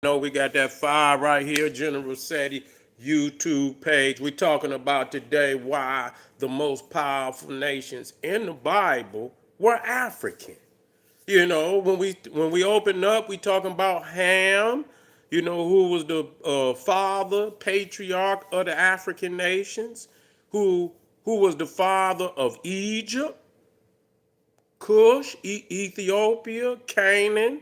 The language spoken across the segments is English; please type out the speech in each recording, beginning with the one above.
know we got that fire right here, General Seti YouTube page. We're talking about today why the most powerful nations in the Bible were African. When we open up, we talking about Ham. Who was the father, patriarch of the African nations, who was the father of Egypt, Kush, Ethiopia, Canaan.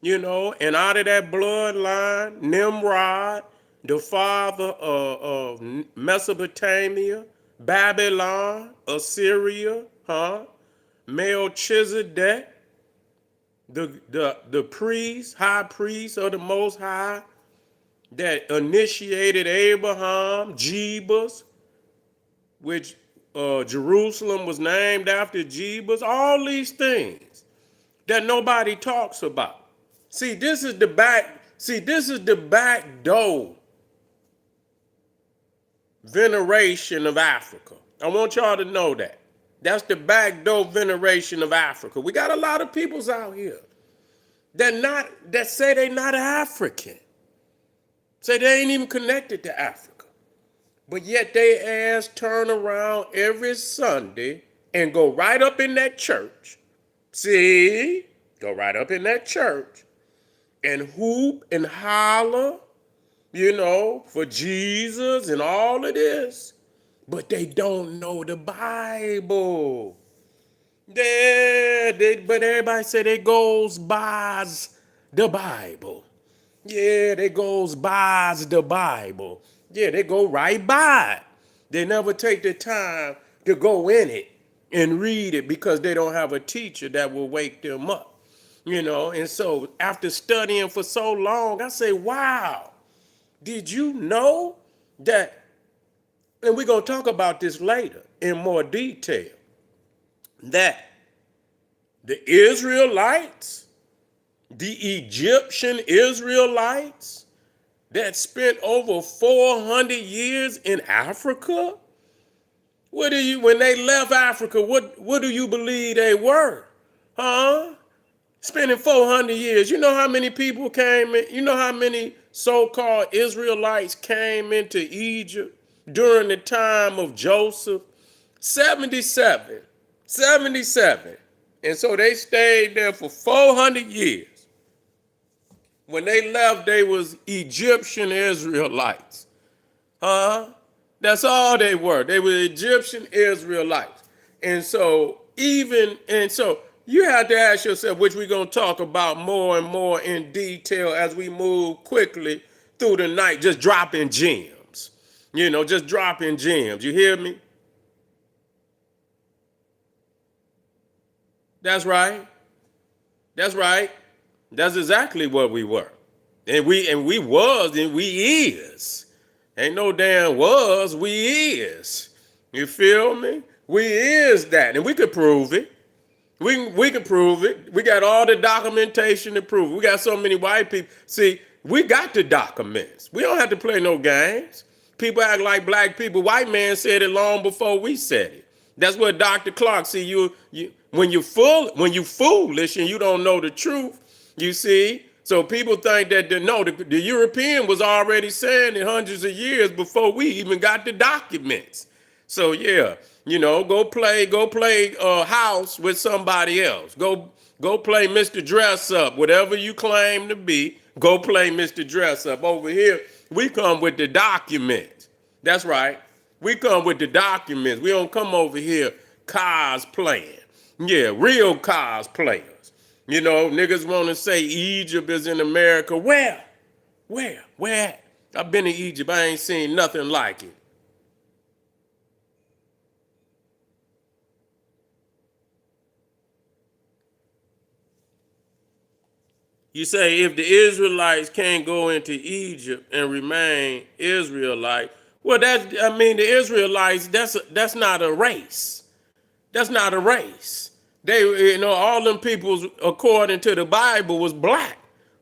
And out of that bloodline, Nimrod, the father of Mesopotamia, Babylon, Assyria, Melchizedek, the priest, high priest of the Most High, that initiated Abraham, Jebus, which Jerusalem was named after Jebus, all these things that nobody talks about. This is the back door veneration of Africa. I want y'all to know that. That's the back door veneration of Africa. We got a lot of peoples out here that say they not African. Say they ain't even connected to Africa. But yet they ass turn around every Sunday and go right up in that church. Go right up in that church and hoop and holler, for Jesus and all of this. But they don't know the Bible. But everybody say they goes by the Bible. Yeah, they goes by the Bible. Yeah, they go right by it. They never take the time to go in it and read it because they don't have a teacher that will wake them up. And so after studying for so long, I say, wow, did you know that? And we're going to talk about this later in more detail, that the Israelites, the Egyptian Israelites that spent over 400 years in Africa, when they left Africa, what do you believe they were? Spending 400 years. You know how many people came in? You know how many so-called Israelites came into Egypt during the time of Joseph? 77. 77. And so they stayed there for 400 years. When they left, they was Egyptian Israelites. That's all they were. They were Egyptian Israelites. And so you have to ask yourself, which we're going to talk about more and more in detail as we move quickly through the night, just dropping gems. Just dropping gems. You hear me? That's right. That's right. That's exactly what we were. And we was and we is. Ain't no damn was, we is. You feel me? We is that. And we could prove it. We can prove it. We got all the documentation to prove it. We got so many white people. See, we got the documents. We don't have to play no games. People act like black people. White man said it long before we said it. That's what Dr. Clark, see, when you foolish and you don't know the truth, you see. So people think that the European was already saying it hundreds of years before we even got the documents. So yeah, go play house with somebody else. Go play Mr. Dress Up, whatever you claim to be. Go play Mr. Dress Up. Over here, we come with the documents. That's right. We come with the documents. We don't come over here cosplaying. Yeah, real cosplayers. Niggas want to say Egypt is in America. Where? I've been to Egypt. I ain't seen nothing like it. You say if the Israelites can't go into Egypt and remain Israelite, well, the Israelites, that's not a race. That's not a race. They, all them peoples, according to the Bible, was black.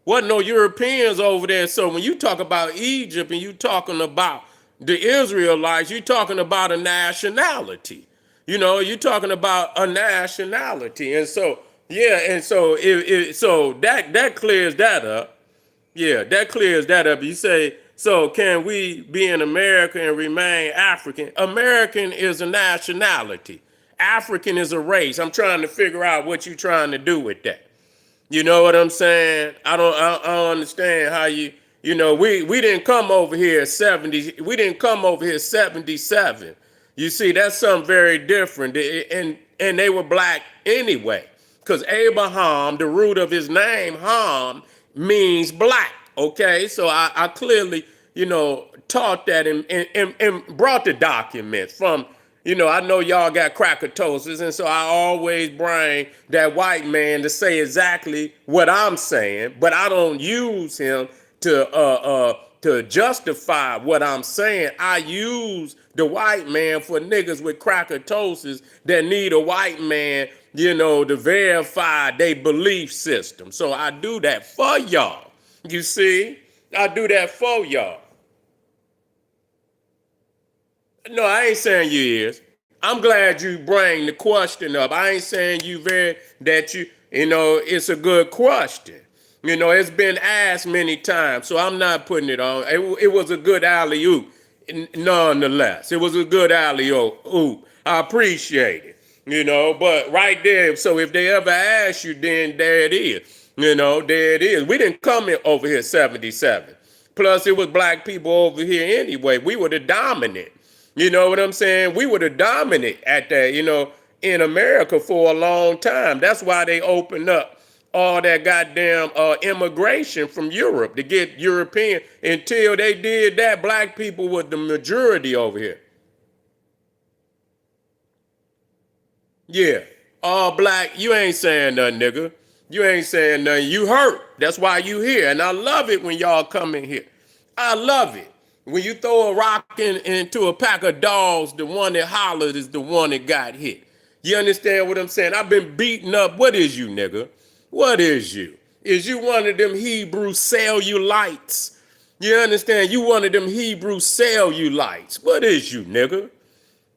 Wasn't no Europeans over there. So when you talk about Egypt and you talking about the Israelites, you talking about a nationality. You're talking about a nationality. And so, yeah, and so so that clears that up. Yeah, that clears that up. You say, so can we be an American and remain African? American is a nationality. African is a race. I'm trying to figure out what you're trying to do with that. You know what I'm saying? I don't understand how we didn't come over here at 70, we didn't come over here 77. You see, that's something very different. And they were black anyway. Because Abraham, the root of his name, Ham, means black. Okay, so I clearly, taught that and brought the documents from, I know y'all got crackatosis, and so I always bring that white man to say exactly what I'm saying, but I don't use him to justify what I'm saying. I use the white man for niggas with crackatosis that need a white man, to verify their belief system. So I do that for y'all. You see? I do that for y'all. No, I ain't saying you is. I'm glad you bring the question up. I ain't saying you it's a good question. It's been asked many times, so I'm not putting it on. It was a good alley oop, nonetheless. It was a good alley oop. I appreciate it. But right there, so if they ever ask you, then there it is. There it is. We didn't come in over here 77. Plus, it was black people over here anyway. We were the dominant. You know what I'm saying? We were the dominant at that, in America for a long time. That's why they opened up all that goddamn immigration from Europe to get European. Until they did that, black people were the majority over here. Yeah, all black. You ain't saying nothing, nigga. You ain't saying nothing. You hurt. That's why you here. And I love it when y'all come in here. I love it. When you throw a rock into a pack of dogs, the one that hollered is the one that got hit. You understand what I'm saying? I've been beaten up. What is you, nigga? What is you? Is you one of them Hebrew cellulites? You understand? You one of them Hebrew cellulites. What is you, nigga?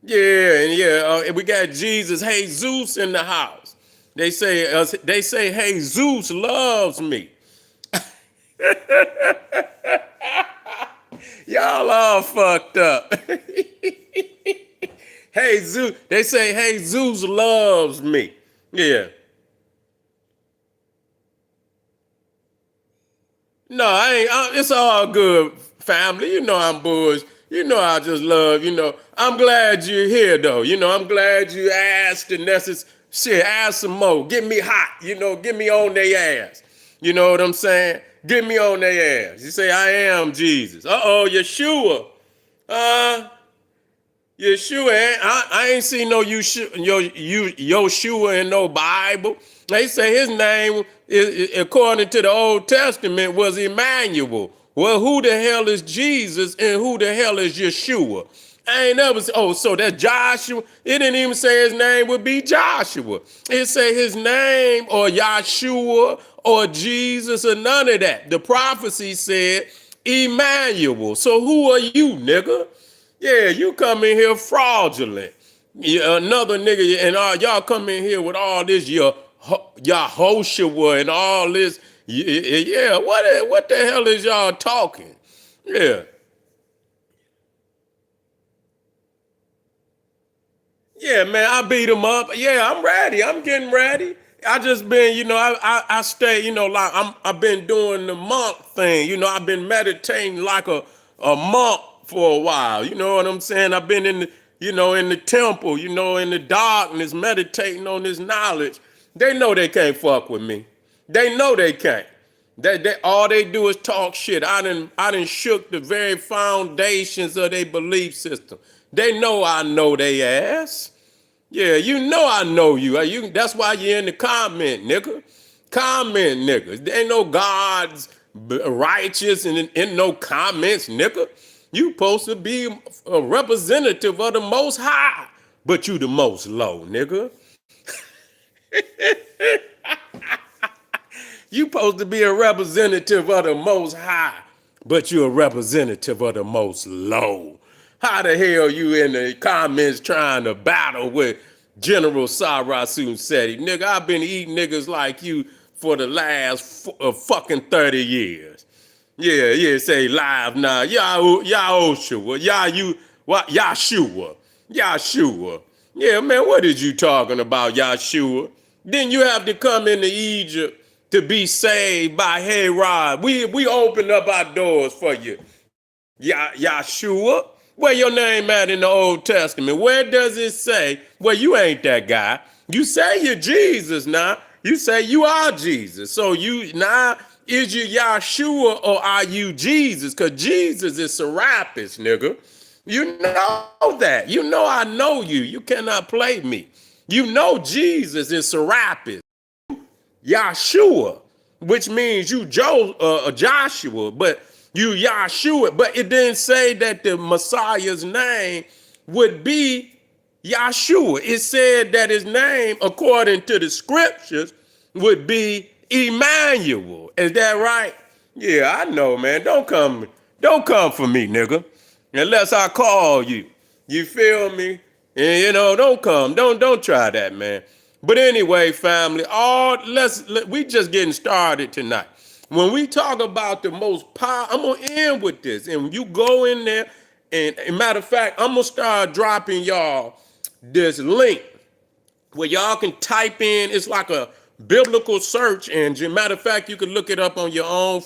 Yeah, and we got Jesus, hey Zeus in the house. They say, hey Zeus loves me. Y'all all fucked up. Hey Zeus, they say, hey Zeus loves me. Yeah. No, it's all good, family. I'm boys. I just love, I'm glad you're here, though. I'm glad you asked the necessary shit. Ask some more. Get me hot, get me on their ass. You know what I'm saying? Get me on their ass. You say, I am Jesus. Uh-oh, Yeshua. Yeshua, I ain't seen no Yoshua in no Bible. They say his name, according to the Old Testament, was Emmanuel. Well, who the hell is Jesus and who the hell is Yeshua? I ain't never said, so that's Joshua. It didn't even say his name would be Joshua. It say his name or Yahshua or Jesus or none of that. The prophecy said Emmanuel. So who are you, nigga? Yeah, you come in here fraudulent. Another nigga, and y'all come in here with all this Yahoshua and all this. Yeah, what the hell is y'all talking? Yeah. Yeah, man, I beat him up. Yeah, I'm ready. I'm getting ready. I just been, I stay, like I've been doing the monk thing. I've been meditating like a monk for a while. You know what I'm saying? I've been in the, in the temple, in the darkness, meditating on this knowledge. They know they can't fuck with me. They know they can't. They all they do is talk shit. I done shook the very foundations of their belief system. They know I know they ass. Yeah, I know you. That's why you're in the comment, nigga. Comment, nigga. There ain't no God's righteous and in no comments, nigga. You supposed to be a representative of the most high, but you the most low, nigga. You supposed to be a representative of the most high, but you're a representative of the most low. How the hell you in the comments trying to battle with General Sarasu Seti? Nigga, I've been eating niggas like you for the last fucking 30 years. Yeah, yeah, say live now. Yahushua. Yahshua. Yahshua. Yeah, man, what is you talking about, Yahshua? Then you have to come into Egypt to be saved by Herod. We opened up our doors for you. Yahshua. Where your name at in the Old Testament? Where does it say? Well, you ain't that guy. You say you're Jesus now. You say you are Jesus. So you now is you Yahshua or are you Jesus? Because Jesus is Serapis, nigga. You know that. You know I know you. You cannot play me. You know Jesus is Serapis. Yahshua, which means Joshua, but you Yahshua. But it didn't say that the Messiah's name would be Yahshua. It said that his name, according to the scriptures, would be Emmanuel. Is that right? Yeah, I know, man. Don't come for me, nigga. Unless I call you. You feel me? And don't try that, man. But anyway, family, we just getting started tonight. When we talk about the most power, I'm gonna end with this. And you go in there, and matter of fact, I'm gonna start dropping y'all this link where y'all can type in. It's like a biblical search engine. Matter of fact, you can look it up on your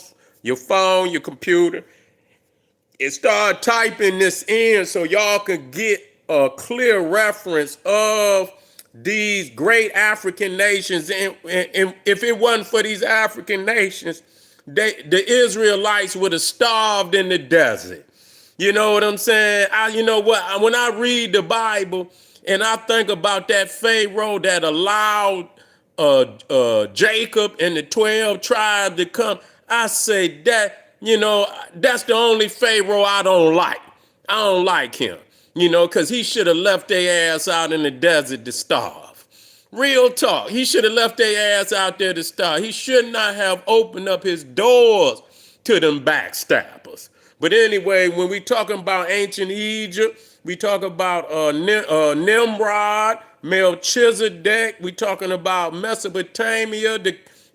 phone, your computer, and start typing this in so y'all can get a clear reference of these great African nations. And if it wasn't for these African nations, the Israelites would have starved in the desert. You know what I'm saying? You know what? When I read the Bible and I think about that Pharaoh that allowed Jacob and the 12 tribes to come, I say that's the only Pharaoh I don't like. I don't like him, because he should have left their ass out in the desert to starve. Real talk. He should have left their ass out there to starve. He should not have opened up his doors to them backstabbers. But anyway, when we talking about ancient Egypt, we talk about Nimrod, Melchizedek. We talking about Mesopotamia.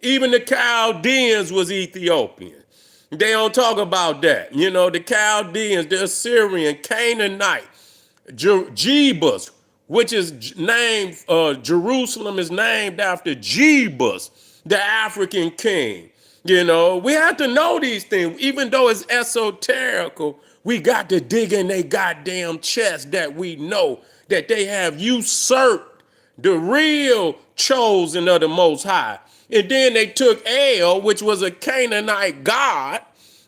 Even the Chaldeans was Ethiopian. They don't talk about that. The Chaldeans, the Assyrian, Canaanite, Jebus, which is named, Jerusalem is named after Jebus, the African king. We have to know these things. Even though it's esoterical, we got to dig in their goddamn chest that we know that they have usurped the real chosen of the Most High. And then they took El, which was a Canaanite god,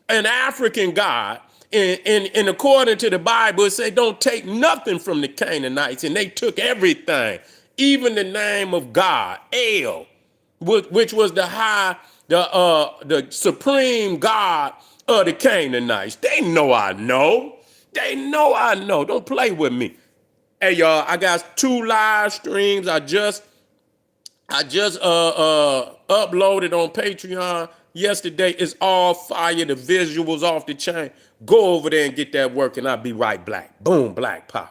an African god. And according to the Bible, it said don't take nothing from the Canaanites. And they took everything, even the name of God, El, which was the supreme God of the Canaanites. They know I know. They know I know. Don't play with me. Hey, y'all, I got 2 live streams. I just uploaded on Patreon yesterday. It's all fire. The visuals off the chain. Go over there and get that work, and I'll be right back. Boom, Black Power.